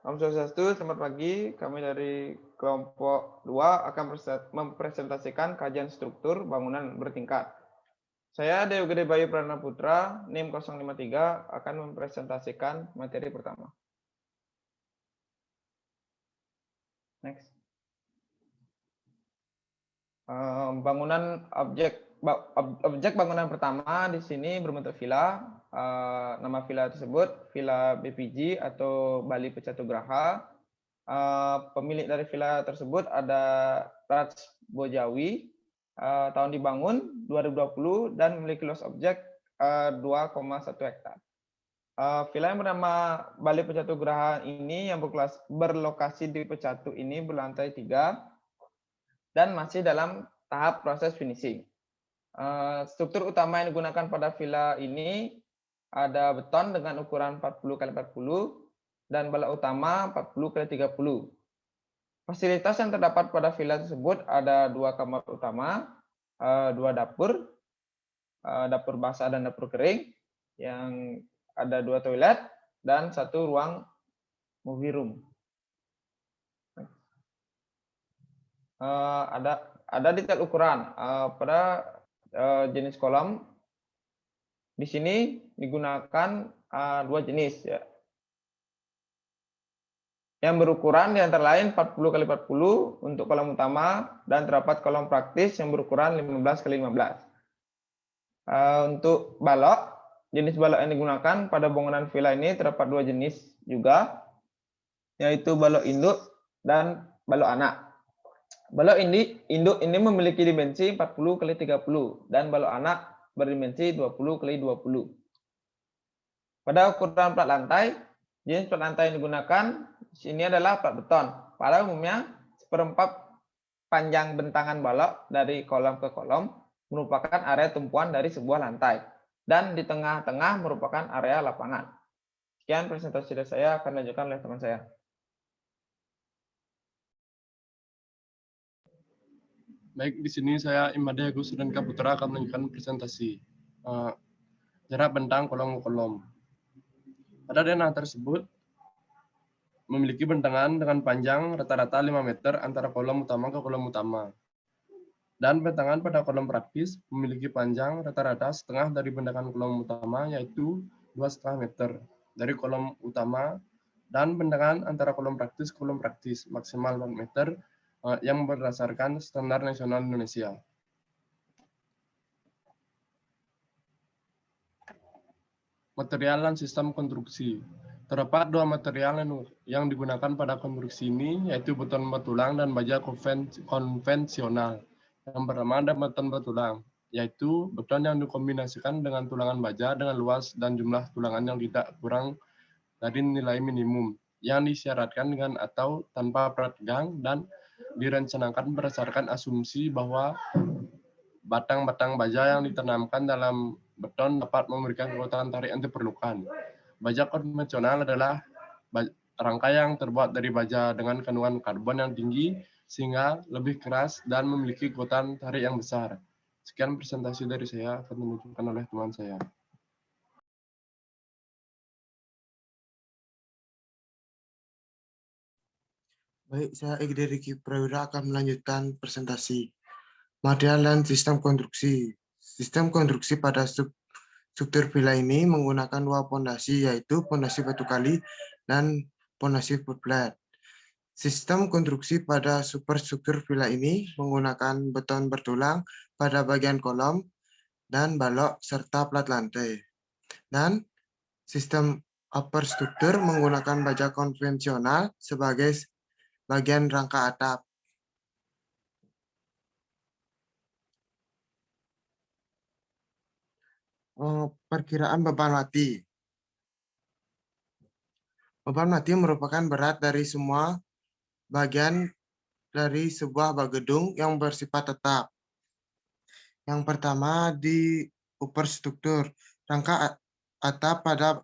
Om Swastiastu, selamat pagi. Kami dari kelompok 2 akan mempresentasikan kajian struktur bangunan bertingkat. Saya Dewa Gede Bayu Pradana Putra, NIM 053, akan mempresentasikan materi pertama. Next. Bangunan objek bangunan pertama di sini berbentuk villa. Nama villa tersebut Villa BPG atau Bali Pecatu Graha. Pemilik dari villa tersebut ada Raj Bojawi. Tahun dibangun 2020 dan memiliki luas objek 2,1 hektar. Villa yang bernama Bali Pecatu Graha ini yang berlokasi di Pecatu ini berlantai 3 dan masih dalam tahap proses finishing. Struktur utama yang digunakan pada villa ini ada beton dengan ukuran 40 x 40 dan balok utama 40 x 30. Fasilitas yang terdapat pada villa tersebut ada 2 kamar utama, 2 dapur, dapur basah dan dapur kering, yang ada 2 toilet dan 1 ruang movie room. Ada detail ukuran pada jenis kolam. Di sini digunakan 2 jenis ya. Yang berukuran di antara lain 40 x 40 untuk kolam utama dan terdapat kolam praktis yang berukuran 15 x 15. Untuk balok, jenis balok yang digunakan pada bangunan villa ini terdapat 2 jenis juga, yaitu balok induk dan balok anak. Balok induk ini memiliki dimensi 40 x 30 dan balok anak berdimensi 20 x 20. Pada ukuran plat lantai, jenis plat lantai yang digunakan di sini adalah plat beton. Pada umumnya, seperempat panjang bentangan balok dari kolom ke kolom merupakan area tumpuan dari sebuah lantai, dan di tengah-tengah merupakan area lapangan. Sekian presentasi dari saya, akan dilanjutkan oleh teman saya. Baik, di sini saya Imade Agus dan Kaputra akan melanjutkan presentasi jarak bentang kolom ke kolom. Pada denah tersebut memiliki bentangan dengan panjang rata-rata 5 meter antara kolom utama ke kolom utama. Dan bentangan pada kolom praktis memiliki panjang rata-rata setengah dari bentangan kolom utama, yaitu 2,5 meter dari kolom utama, dan bentangan antara kolom praktis ke kolom praktis maksimal 4 meter yang berdasarkan standar nasional Indonesia. Material dan sistem konstruksi. Terdapat 2 material yang digunakan pada konstruksi ini, yaitu beton betulang dan baja konvensional. Yang pertama ada beton betulang, yaitu beton yang dikombinasikan dengan tulangan baja dengan luas dan jumlah tulangan yang tidak kurang dari nilai minimum, yang disyaratkan dengan atau tanpa plat gang dan direncanakan berdasarkan asumsi bahwa batang-batang baja yang ditanamkan dalam beton dapat memberikan kekuatan tarik yang diperlukan. Baja konvensional adalah rangka yang terbuat dari baja dengan kandungan karbon yang tinggi sehingga lebih keras dan memiliki kekuatan tarik yang besar. Sekian presentasi dari saya, akan dilanjutkan oleh teman saya. Baik, saya Egede Riki Prawira akan melanjutkan presentasi material dan sistem konstruksi. Sistem konstruksi pada struktur villa ini menggunakan 2 pondasi, yaitu pondasi batu kali dan pondasi footplate. Sistem konstruksi pada superstruktur villa ini menggunakan beton bertulang pada bagian kolom dan balok serta plat lantai. Dan sistem upper struktur menggunakan baja konvensional sebagai bagian rangka atap. Perkiraan beban mati. Beban mati merupakan berat dari semua bagian dari sebuah gedung yang bersifat tetap. Yang pertama di upper struktur. Rangka atap pada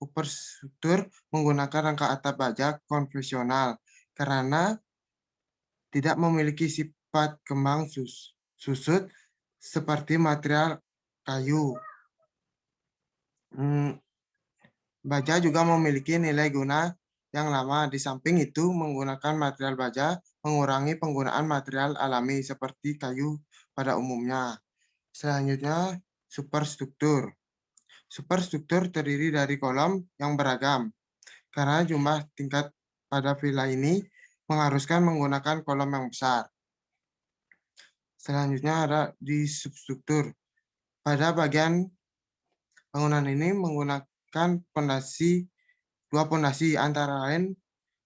upper struktur menggunakan rangka atap baja konvensional karena tidak memiliki sifat kembang susut seperti material kayu. Baja juga memiliki nilai guna yang lama. Di samping itu, menggunakan material baja mengurangi penggunaan material alami seperti kayu pada umumnya. Selanjutnya, superstruktur. Superstruktur terdiri dari kolom yang beragam, karena jumlah tingkat pada villa ini mengharuskan menggunakan kolom yang besar. Selanjutnya ada di substruktur. Pada bagian bangunan ini menggunakan dua pondasi antara lain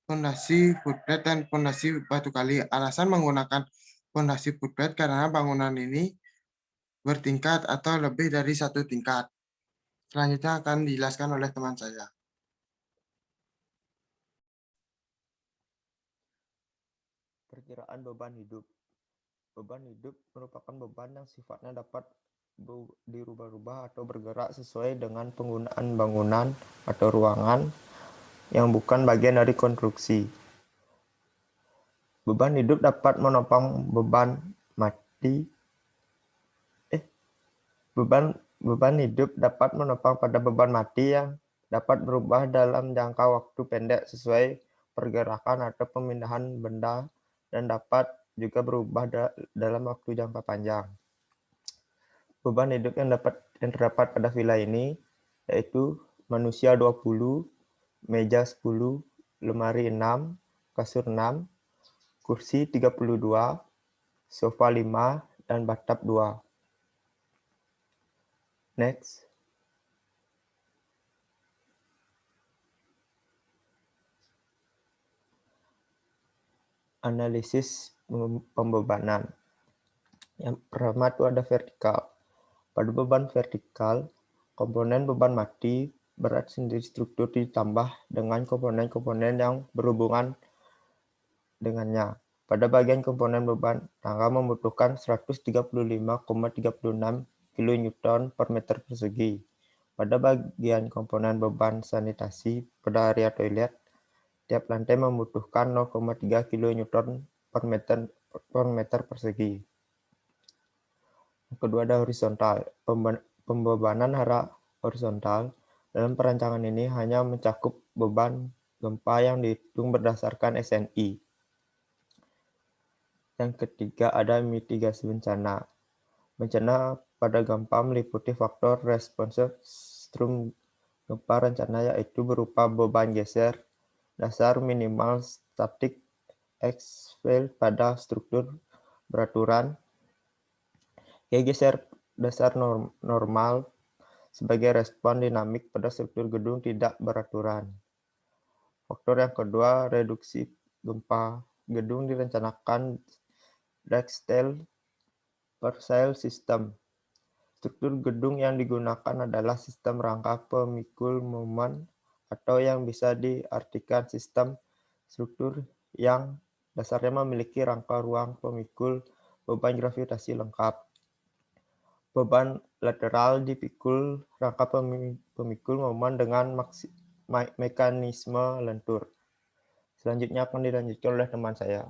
pondasi footplate dan pondasi batu kali. Alasan menggunakan pondasi footplate karena bangunan ini bertingkat atau lebih dari satu tingkat. Selanjutnya akan dijelaskan oleh teman saya. Perkiraan beban hidup. Beban hidup merupakan beban yang sifatnya dapat dirubah-rubah atau bergerak sesuai dengan penggunaan bangunan atau ruangan yang bukan bagian dari konstruksi. Beban hidup dapat menopang beban hidup dapat menopang pada beban mati yang dapat berubah dalam jangka waktu pendek sesuai pergerakan atau pemindahan benda dan dapat juga berubah dalam waktu jangka panjang. Beban hidup yang terdapat pada villa ini yaitu manusia 20, meja 10, lemari 6, kasur 6, kursi 32, sofa 5, dan bathtub 2. Next. Analisis pembebanan. Yang pertama itu ada vertikal. Pada beban vertikal, komponen beban mati, berat sendiri struktur ditambah dengan komponen-komponen yang berhubungan dengannya. Pada bagian komponen beban, tangga membutuhkan 135,36 kN per meter persegi. Pada bagian komponen beban sanitasi pada area toilet, tiap lantai membutuhkan 0,3 kN per meter persegi. Yang kedua ada horizontal. Pembebanan secara horizontal dalam perancangan ini hanya mencakup beban gempa yang dihitung berdasarkan SNI. Yang ketiga ada mitigasi bencana. Bencana pada gempa meliputi faktor responsif strum gempa rencana yaitu berupa beban geser dasar minimal statik X fail pada struktur beraturan, geser dasar normal sebagai respon dinamik pada struktur gedung tidak beraturan. Faktor yang kedua, reduksi gempa. Gedung direncanakan Dextel-Persile System. Struktur gedung yang digunakan adalah sistem rangka pemikul momen atau yang bisa diartikan sistem struktur yang dasarnya memiliki rangka ruang pemikul beban gravitasi lengkap. Beban lateral dipikul rangka pemikul momen dengan mekanisme lentur. Selanjutnya akan dilanjutkan oleh teman saya.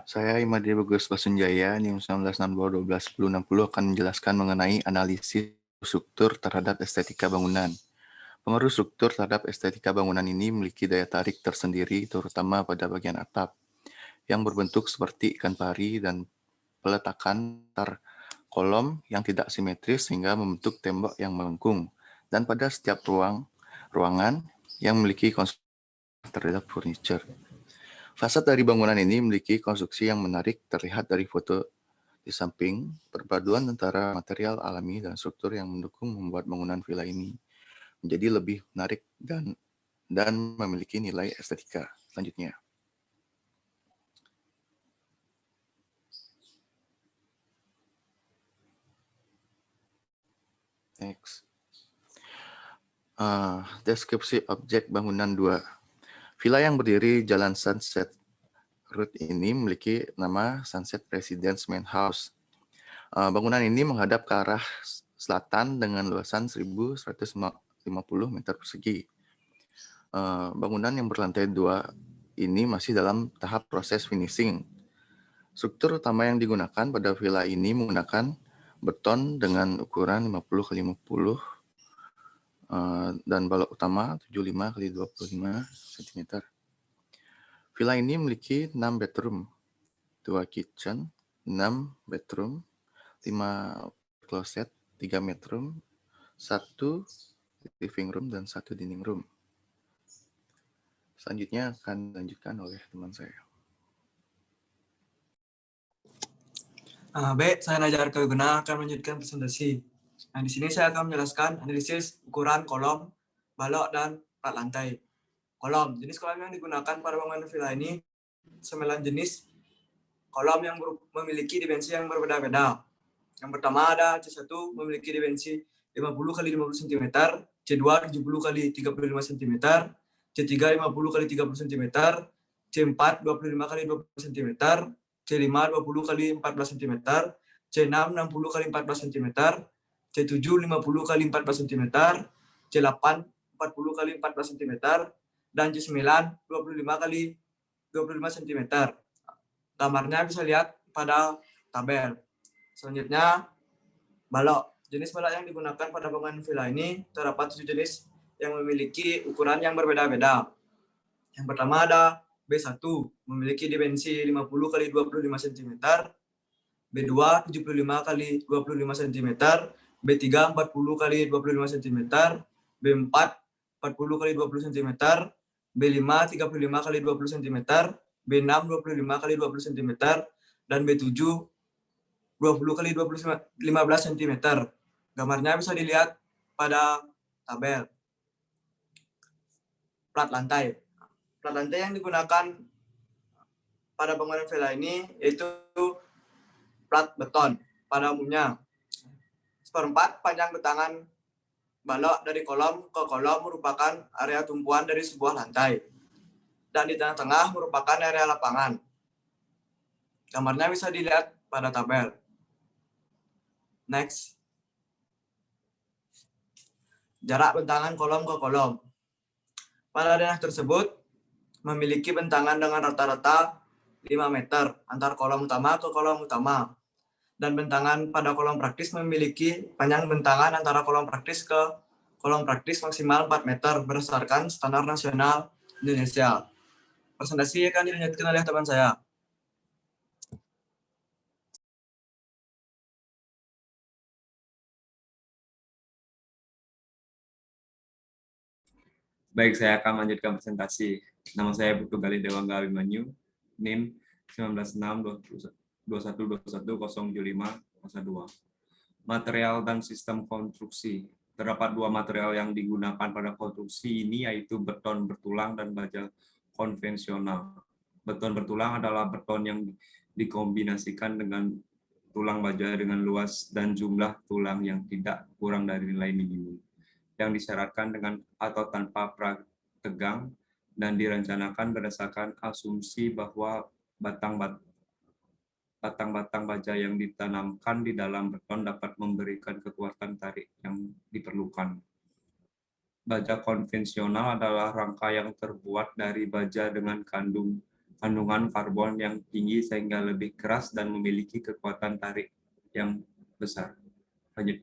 Saya Imadi Bagus Basunjaya, NIM 1962-12-1060 akan menjelaskan mengenai analisis struktur terhadap estetika bangunan. Pengaruh struktur terhadap estetika bangunan ini memiliki daya tarik tersendiri, terutama pada bagian atap, yang berbentuk seperti ikan pari dan peletakan antar kolom yang tidak simetris sehingga membentuk tembok yang melengkung, dan pada setiap ruangan yang memiliki konstruksi terhadap furniture. Fasad dari bangunan ini memiliki konstruksi yang menarik terlihat dari foto di samping. Perpaduan antara material alami dan struktur yang mendukung membuat bangunan villa ini menjadi lebih menarik dan memiliki nilai estetika. Selanjutnya. Next. Deskripsi objek bangunan 2. Villa yang berdiri Jalan Sunset Road ini memiliki nama Sunset Residence Main House. Bangunan ini menghadap ke arah selatan dengan luasan 1.150 meter persegi. Bangunan yang berlantai 2 ini masih dalam tahap proses finishing. Struktur utama yang digunakan pada villa ini menggunakan beton dengan ukuran 50 x 50 dan balok utama 75 x 25 cm. Villa ini memiliki 6 bedroom, 2 kitchen, 6 bedroom, 5 closet, 3 bedroom, 1 living room, dan 1 dining room. Selanjutnya akan dilanjutkan oleh teman saya. Baik, saya Najar Kayugena akan melanjutkan presentasi. Nah, di sini saya akan menjelaskan analisis ukuran kolom, balok, dan plat lantai. Kolom, jenis kolom yang digunakan pada bangunan villa ini 9 jenis kolom yang memiliki dimensi yang berbeda-beda. Yang pertama ada C1 memiliki dimensi 50 x 50 cm, C2 70 x 35 cm, C3 50 x 30 cm, C4 25 x 20 cm, C5 20 x 14 cm, C6 60 x 14 cm, C7 50 x 14 cm, C8 40 x 14 cm, dan C9 25 x 25 cm. Gambarnya bisa lihat pada tabel. Selanjutnya, balok. Jenis balok yang digunakan pada bangunan villa ini terdapat 7 jenis yang memiliki ukuran yang berbeda-beda. Yang pertama ada B1, memiliki dimensi 50 x 25 cm, B2 75 x 25 cm, B3 40 x 25 cm, B4 40 x 20 cm, B5 35 x 20 cm, B6 25 x 20 cm, dan B7 20 x 15 cm. Gambarnya bisa dilihat pada tabel. Plat lantai. Plat lantai yang digunakan pada bangunan villa ini yaitu plat beton pada umumnya. 1/4 panjang bentangan balok dari kolom ke kolom merupakan area tumpuan dari sebuah lantai. Dan di tengah-tengah merupakan area lapangan. Gambarnya bisa dilihat pada tabel. Next. Jarak bentangan kolom ke kolom. Pada ranah tersebut memiliki bentangan dengan rata-rata 5 meter antar kolom utama ke kolom utama. Dan bentangan pada kolom praktis memiliki panjang bentangan antara kolom praktis ke kolom praktis maksimal 4 meter berdasarkan standar nasional Indonesia. Presentasi akan dilanjutkan oleh teman saya. Baik, saya akan melanjutkan presentasi. Nama saya Putu Gali Dewangga Abimanyu, NIM 1962121007502. Material dan sistem konstruksi. Terdapat 2 material yang digunakan pada konstruksi ini, yaitu beton bertulang dan baja konvensional. Beton bertulang adalah beton yang dikombinasikan dengan tulang baja dengan luas dan jumlah tulang yang tidak kurang dari nilai minimum, yang disyaratkan dengan atau tanpa prategang dan direncanakan berdasarkan asumsi bahwa batang-batang baja yang ditanamkan di dalam beton dapat memberikan kekuatan tarik yang diperlukan. Baja konvensional adalah rangka yang terbuat dari baja dengan kandungan karbon yang tinggi sehingga lebih keras dan memiliki kekuatan tarik yang besar. Lanjut.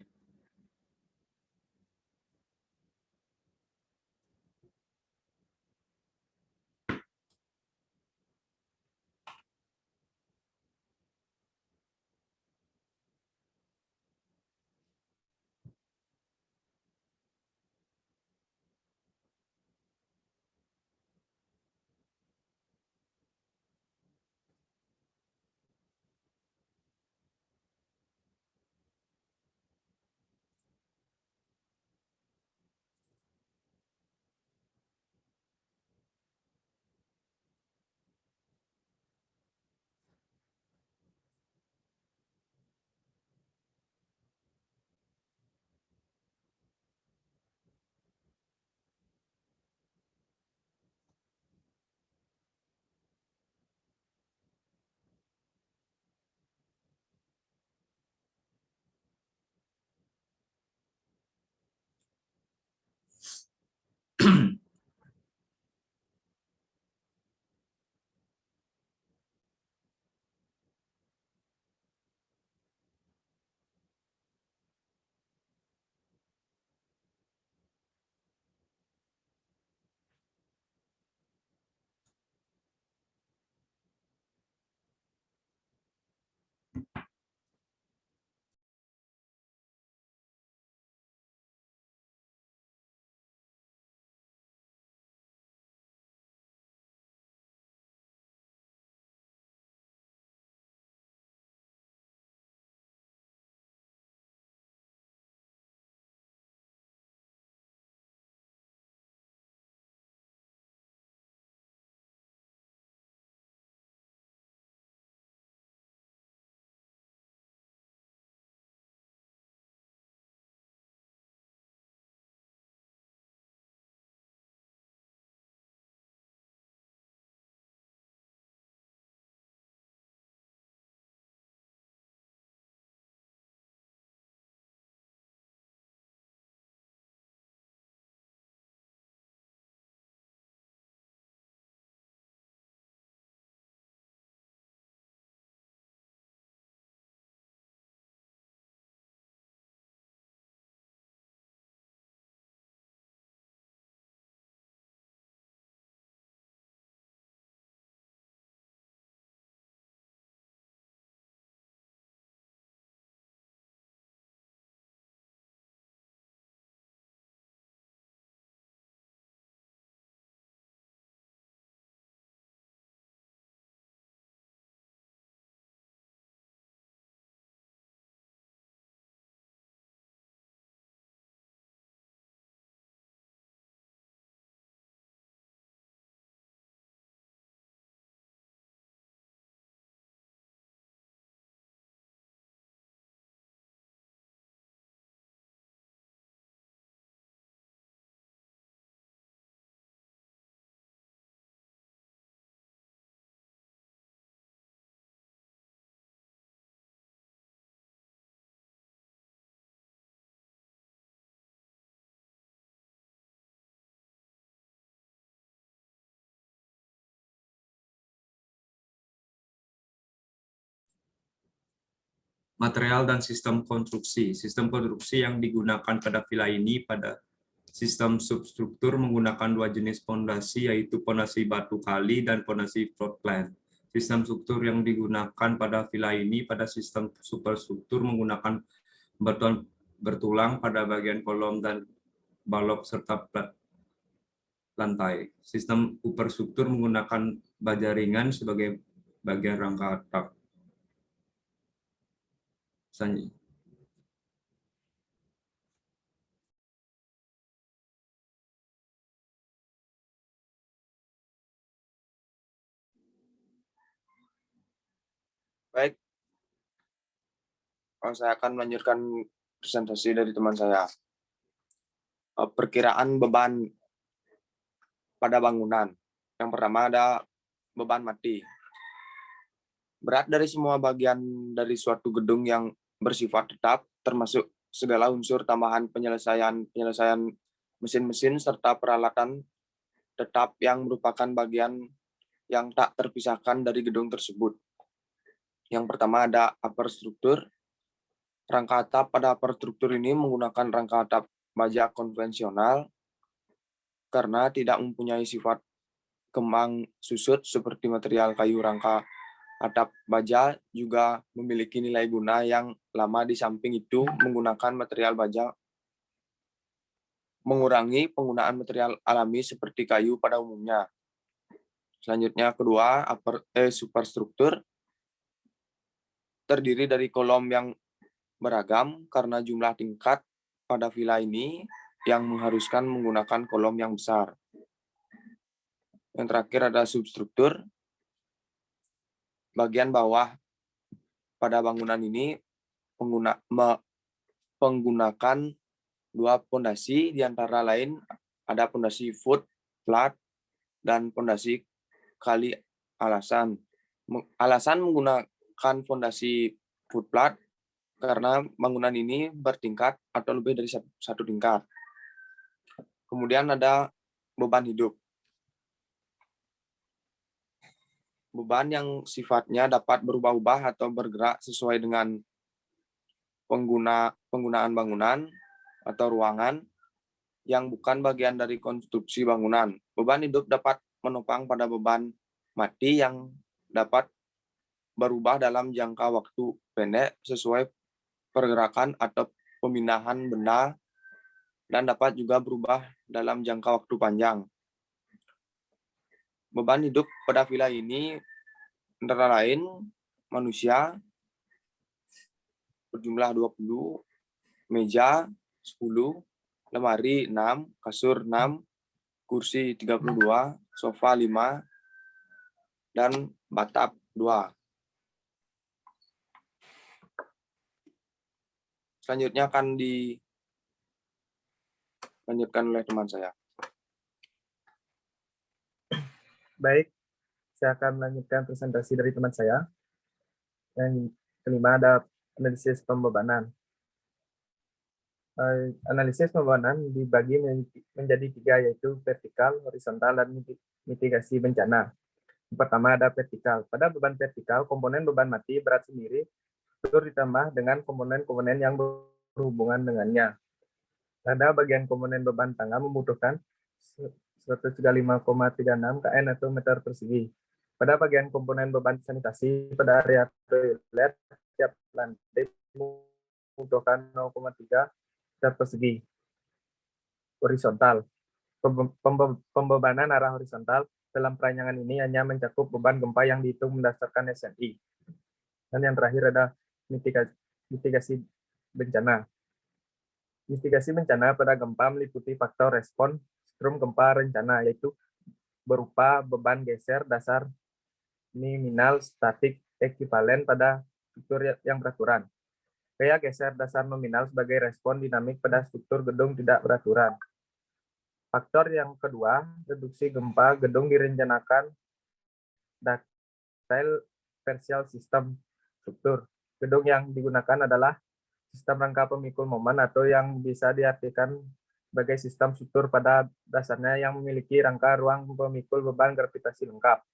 Material dan sistem konstruksi. Sistem konstruksi yang digunakan pada villa ini pada sistem substruktur menggunakan dua jenis pondasi, yaitu pondasi batu kali dan pondasi floor plan. Sistem struktur yang digunakan pada villa ini pada sistem superstruktur menggunakan beton bertulang pada bagian kolom dan balok serta lantai. Sistem superstruktur menggunakan baja ringan sebagai bagian rangka atap. Baik, saya akan melanjutkan presentasi dari teman saya. Perkiraan beban pada bangunan. Yang pertama ada beban mati. Berat dari semua bagian dari suatu gedung yang bersifat tetap, termasuk segala unsur tambahan penyelesaian mesin-mesin serta peralatan tetap yang merupakan bagian yang tak terpisahkan dari gedung tersebut. Yang pertama ada upper struktur. Rangka atap pada upper struktur ini menggunakan rangka atap baja konvensional karena tidak mempunyai sifat kembang susut seperti material kayu. Rangka atap baja juga memiliki nilai guna yang lama. Di samping itu, menggunakan material baja mengurangi penggunaan material alami seperti kayu pada umumnya. Selanjutnya kedua, superstruktur terdiri dari kolom yang beragam karena jumlah tingkat pada villa ini yang mengharuskan menggunakan kolom yang besar. Yang terakhir ada substruktur. Bagian bawah pada bangunan ini menggunakan dua pondasi, di antara lain ada pondasi foot flat dan pondasi kali alasan. Alasan menggunakan pondasi foot flat karena bangunan ini bertingkat atau lebih dari satu tingkat. Kemudian ada beban hidup. Beban yang sifatnya dapat berubah-ubah atau bergerak sesuai dengan penggunaan bangunan atau ruangan yang bukan bagian dari konstruksi bangunan. Beban hidup dapat menopang pada beban mati yang dapat berubah dalam jangka waktu pendek sesuai pergerakan atau pemindahan benda dan dapat juga berubah dalam jangka waktu panjang. Beban hidup pada villa ini antara lain manusia berjumlah 20, meja 10, lemari 6, kasur 6, kursi 32, sofa 5, dan batap 2. Selanjutnya akan dilanjutkan oleh teman saya. Baik, saya akan melanjutkan presentasi dari teman saya. Yang kelima ada analisis pembebanan. Analisis pembebanan dibagi menjadi 3, yaitu vertikal, horizontal, dan mitigasi bencana. Yang pertama ada vertikal. Pada beban vertikal, komponen beban mati berat sendiri ditambah dengan komponen-komponen yang berhubungan dengannya. Pada bagian komponen beban tangga membutuhkan 135,36 kN atau meter persegi. Pada bagian komponen beban sanitasi pada area toilet, setiap lantai membutuhkan 0,3 meter persegi. Horizontal. Pembebanan arah horizontal dalam perancangan ini hanya mencakup beban gempa yang dihitung berdasarkan SNI. Dan yang terakhir ada mitigasi bencana. Mitigasi bencana pada gempa meliputi faktor respon strum gempa rencana, yaitu berupa beban geser dasar nominal statik ekivalen pada struktur yang beraturan. Gaya geser dasar nominal sebagai respon dinamik pada struktur gedung tidak beraturan. Faktor yang kedua, reduksi gempa gedung direncanakan detail partial sistem struktur. Gedung yang digunakan adalah sistem rangka pemikul momen atau yang bisa diartikan sebagai sistem struktur pada dasarnya yang memiliki rangka ruang pemikul beban gravitasi lengkap.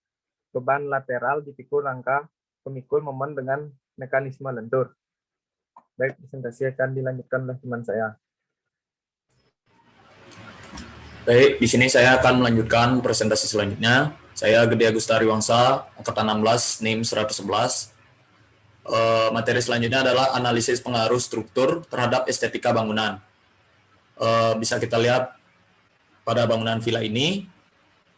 Beban lateral dipikul rangka pemikul momen dengan mekanisme lentur. Baik, presentasi akan dilanjutkan oleh teman saya. Baik, di sini saya akan melanjutkan presentasi selanjutnya. Saya Gede Agustari Wangsa, Angkatan 16, NIM 111. Materi selanjutnya adalah analisis pengaruh struktur terhadap estetika bangunan. Bisa kita lihat pada bangunan villa ini,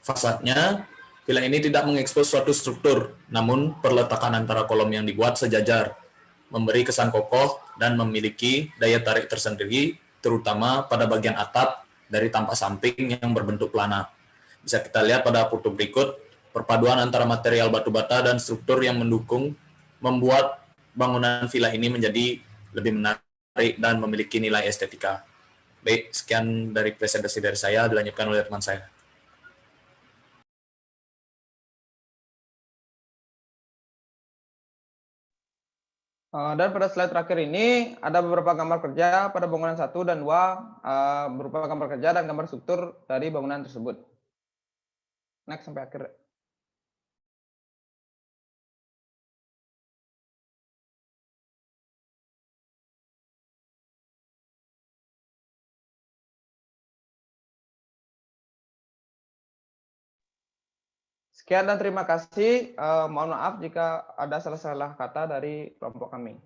fasadnya, villa ini tidak mengekspos suatu struktur, namun perletakan antara kolom yang dibuat sejajar, memberi kesan kokoh dan memiliki daya tarik tersendiri, terutama pada bagian atap dari tampak samping yang berbentuk pelana. Bisa kita lihat pada foto berikut, perpaduan antara material batu bata dan struktur yang mendukung membuat bangunan villa ini menjadi lebih menarik dan memiliki nilai estetika. Baik, sekian dari presentasi dari saya, dilanjutkan oleh teman saya. Dan pada slide terakhir ini ada beberapa gambar kerja pada bangunan 1 dan 2 berupa gambar kerja dan gambar struktur dari bangunan tersebut. Next sampai akhir. Sekian dan terima kasih. Mohon maaf jika ada salah-salah kata dari kelompok kami.